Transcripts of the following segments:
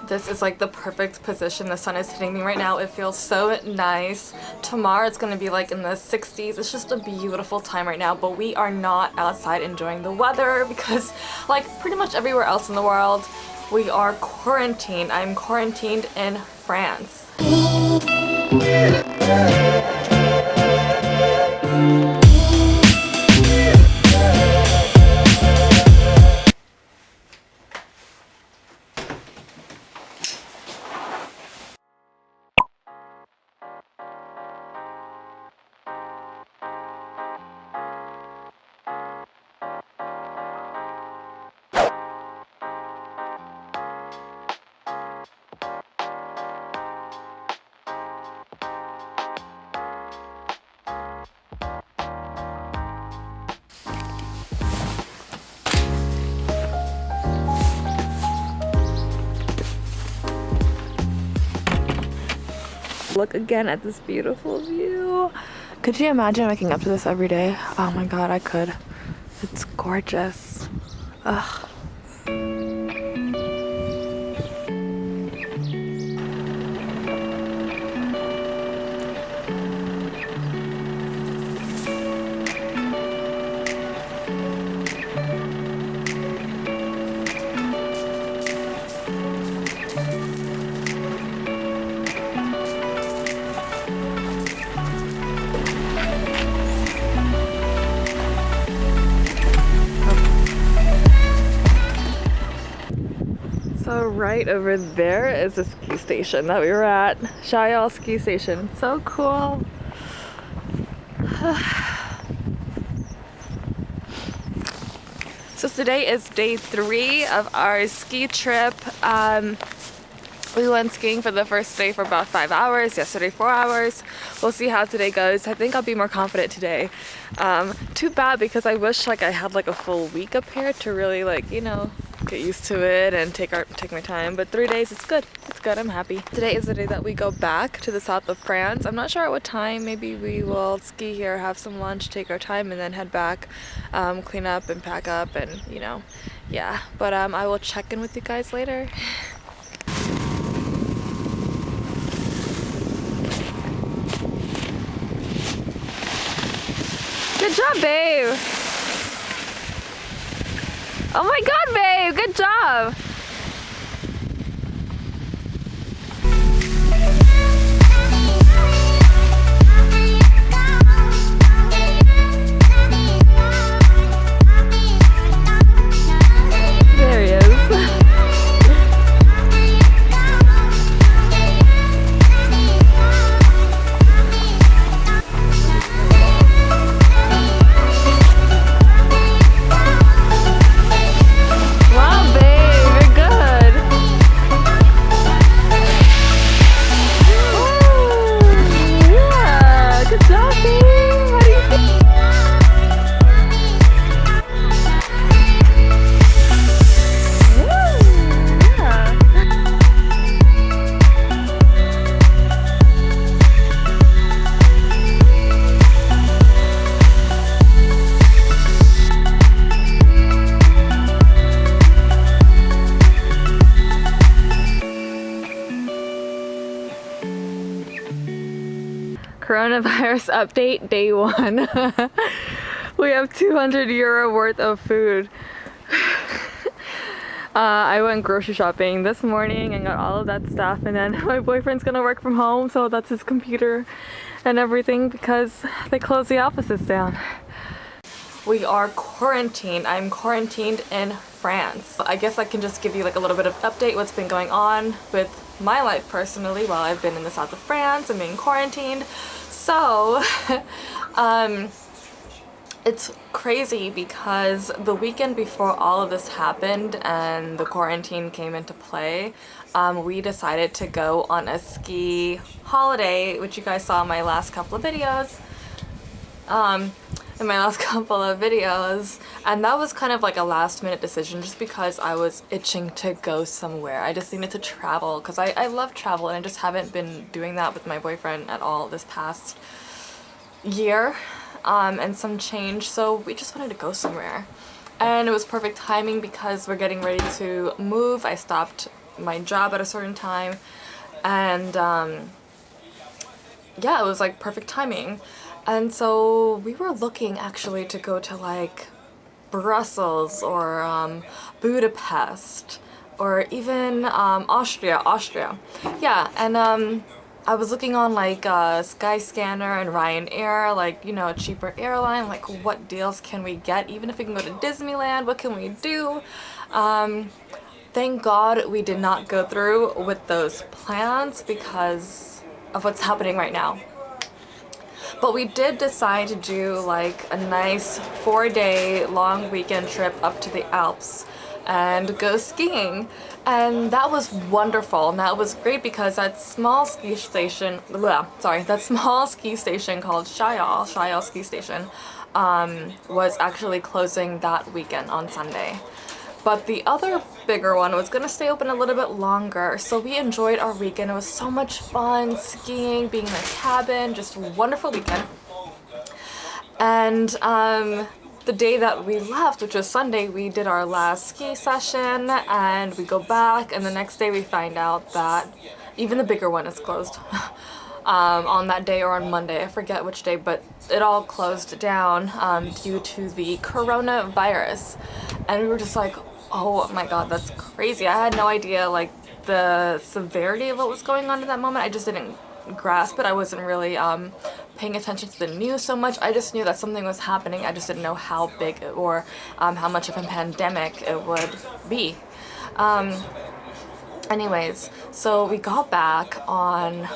This is like the perfect position. The sun is hitting me right now. It feels so nice. Tomorrow it's gonna be like in the 60s. It's just a beautiful time right now, but we are not outside enjoying the weather because like pretty much everywhere else in the world, we are quarantined. I'm quarantined in France. Look again at this beautiful view. Could you imagine waking up to this every day? Oh my god, I could. It's gorgeous. Ugh. So right over there is the ski station that we were at. Shayal ski station. So cool. So today is day 3 of our ski trip. We went skiing for the first day for about 5 hours, yesterday 4 hours. We'll see how today goes. I think I'll be more confident today. Too bad because I wish like I had like a full week up here to really like, you know, get used to it and take my time. But 3 days, it's good. It's good, I'm happy. Today is the day that we go back to the south of France. I'm not sure at what time. Maybe we will ski here, have some lunch, take our time, and then head back, clean up and pack up and, you know, yeah. But I will check in with you guys later. Good job, babe. Oh my god, babe, good job. There he is. Coronavirus update, day 1. We have 200 euro worth of food. I went grocery shopping this morning and got all of that stuff, and then my boyfriend's gonna work from home, so that's his computer and everything because they closed the offices down. We are quarantined. I'm quarantined in France. I guess I can just give you like a little bit of update what's been going on with my life personally while I've been in the south of France and being quarantined. So it's crazy because the weekend before all of this happened and the quarantine came into play, we decided to go on a ski holiday, which you guys saw in my last couple of videos. And that was kind of like a last minute decision just because I was itching to go somewhere. I just needed to travel because I love travel and I just haven't been doing that with my boyfriend at all this past year and some change, so we just wanted to go somewhere. And it was perfect timing because we're getting ready to move. I stopped my job at a certain time, and yeah, it was like perfect timing. And so we were looking actually to go to like Brussels or Budapest or even Austria. Yeah, and I was looking on like Skyscanner and Ryanair, like, you know, a cheaper airline, like what deals can we get, even if we can go to Disneyland, what can we do? Thank God we did not go through with those plans because of what's happening right now. But we did decide to do like a nice 4-day long weekend trip up to the Alpes and go skiing, and that was wonderful. Now it was great because that small ski station, that small ski station called Schayal ski station, was actually closing that weekend on Sunday. But the other bigger one was gonna stay open a little bit longer, so we enjoyed our weekend. It was so much fun skiing, being in a cabin, just a wonderful weekend. And the day that we left, which was Sunday, we did our last ski session, and we go back, and the next day we find out that even the bigger one is closed. On that day or on Monday, I forget which day, but it all closed down due to the coronavirus. And we were just like, oh my god, that's crazy. I had no idea like the severity of what was going on at that moment. I just didn't grasp it. I wasn't really paying attention to the news so much. I just knew that something was happening. I just didn't know how big or how much of a pandemic it would be. Anyways, so we got back on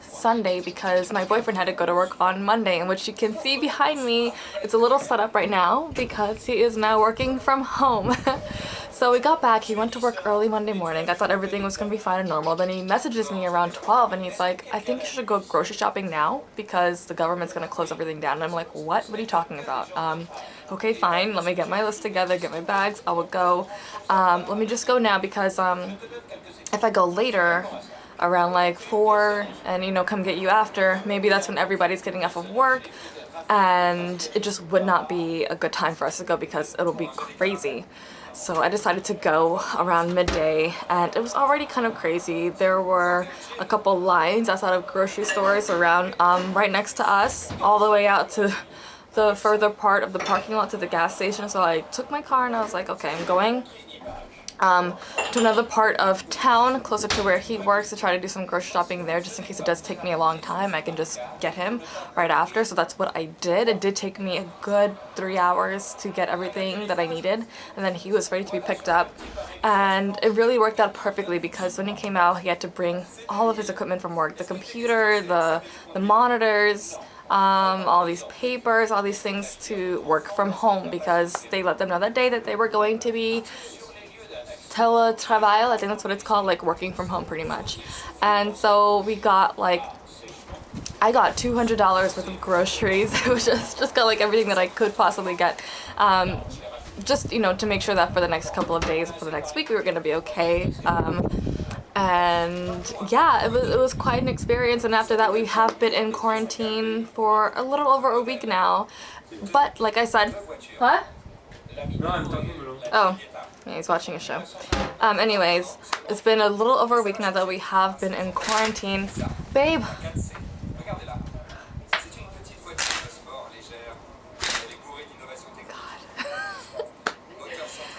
Sunday because my boyfriend had to go to work on Monday, and which you can see behind me, it's a little set up right now because he is now working from home. So we got back, he went to work early Monday morning. I thought everything was gonna be fine and normal. Then he messages me around 12 and he's like, I think you should go grocery shopping now because the government's gonna close everything down. And I'm like, what are you talking about? Okay, fine, let me get my list together, get my bags, I will go. Let me just go now because if I go later, around like 4 and, you know, come get you after, maybe that's when everybody's getting off of work, and it just would not be a good time for us to go because it'll be crazy. So I decided to go around midday, and it was already kind of crazy. There were a couple lines outside of grocery stores around right next to us, all the way out to the further part of the parking lot to the gas station. So I took my car and I was like, okay, I'm going to another part of town closer to where he works to try to do some grocery shopping there, just in case it does take me a long time. I can just get him right after. So that's what I did. It did take me a good 3 hours to get everything that I needed, and then he was ready to be picked up, and it really worked out perfectly because when he came out he had to bring all of his equipment from work, the computer, the monitors, all these papers, all these things to work from home because they let them know that day that they were going to be teletravail, I think that's what it's called, like working from home pretty much. And so we got like, I got $200 worth of groceries. It was just got like everything that I could possibly get, just, you know, to make sure that for the next couple of days, for the next week, we were gonna be okay. And yeah, it was quite an experience. And after that, we have been in quarantine for a little over a week now. But like I said, what? No, I'm talking. Oh. Yeah, he's watching a show. Anyways, it's been a little over a week now that we have been in quarantine. Babe!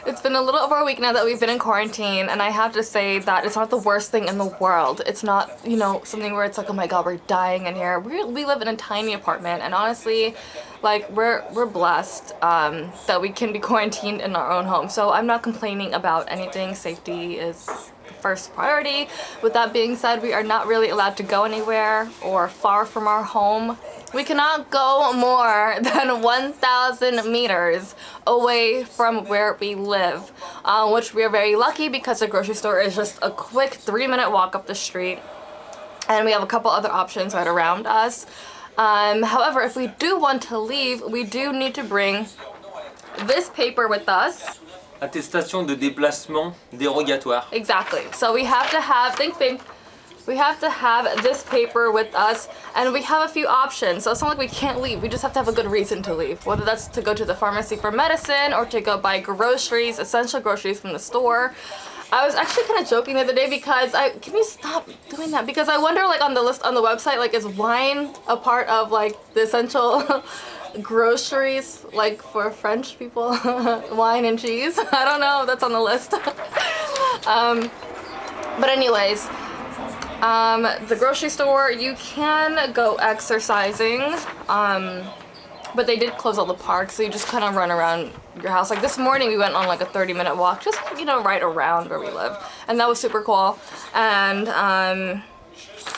It's been a little over a week now that we've been in quarantine, and I have to say that it's not the worst thing in the world. It's not, you know, something where it's like, oh my god, we're dying in here. We live in a tiny apartment, and honestly, like, we're blessed that we can be quarantined in our own home. So I'm not complaining about anything. Safety is the first priority. With that being said, we are not really allowed to go anywhere or far from our home. We cannot go more than 1,000 meters away from where we live, which we are very lucky because the grocery store is just a quick 3-minute walk up the street, and we have a couple other options right around us. However, if we do want to leave, we do need to bring this paper with us. Attestation de déplacement dérogatoire. Exactly. So we have to have, thanks babe, we have to have this paper with us, and we have a few options. So it's not like we can't leave, we just have to have a good reason to leave. Whether that's to go to the pharmacy for medicine or to go buy groceries, essential groceries from the store. I was actually kind of joking the other day because can you stop doing that? Because I wonder, like, on the list on the website, like, is wine a part of like the essential groceries, like for French people? Wine and cheese? I don't know. That's on the list. But anyways, the grocery store, you can go exercising. But they did close all the parks, so you just kind of run around your house. Like this morning we went on like a 30-minute walk, just, you know, right around where we live. And that was super cool. And,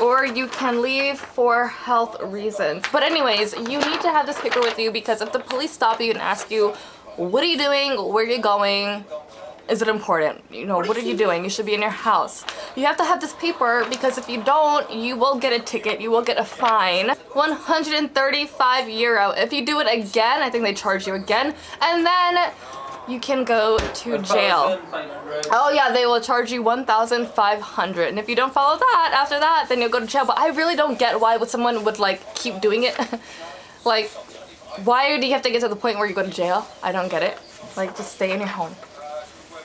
or you can leave for health reasons. But anyways, you need to have this paper with you because if the police stop you and ask you, what are you doing, where are you going, is it important? You know, what are you doing? You should be in your house. You have to have this paper because if you don't, you will get a ticket. You will get a fine. 135 euro. If you do it again, I think they charge you again. And then you can go to jail. Oh yeah, they will charge you 1,500. And if you don't follow that, after that, then you'll go to jail. But I really don't get why someone would like keep doing it. Like, why do you have to get to the point where you go to jail? I don't get it. Like, just stay in your home.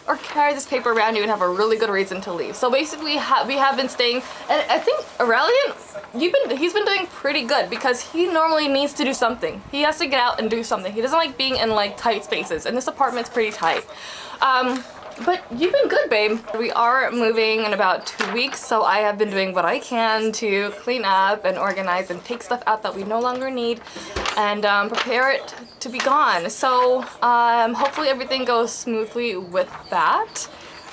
Or carry this paper around you and have a really good reason to leave. So basically, we have been staying, and I think Aurelian, he's been doing pretty good because he normally needs to do something. He has to get out and do something. He doesn't like being in like tight spaces, and this apartment's pretty tight. But you've been good, babe. We are moving in about 2 weeks, so I have been doing what I can to clean up and organize and take stuff out that we no longer need and prepare it to be gone. So hopefully everything goes smoothly with that.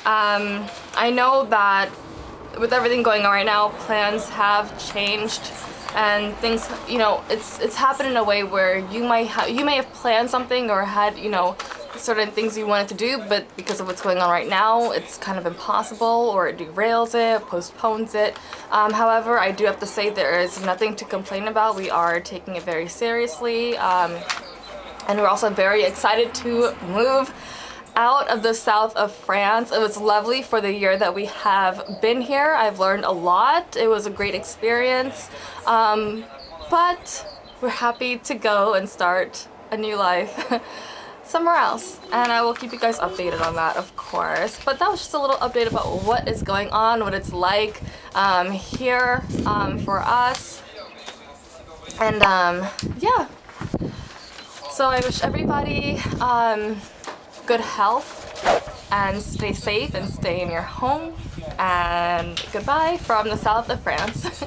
I know that with everything going on right now, plans have changed and things, you know, it's happened in a way where you may have planned something or had, you know, certain things you wanted to do, but because of what's going on right now, it's kind of impossible, or it derails it, postpones it. However, I do have to say there is nothing to complain about. We are taking it very seriously, and we're also very excited to move out of the south of France. It was lovely for the year that we have been here. I've learned a lot. It was a great experience, but we're happy to go and start a new life somewhere else, and I will keep you guys updated on that, of course. But that was just a little update about what is going on, what it's like here for us, and yeah. So I wish everybody good health and stay safe and stay in your home, and goodbye from the south of France.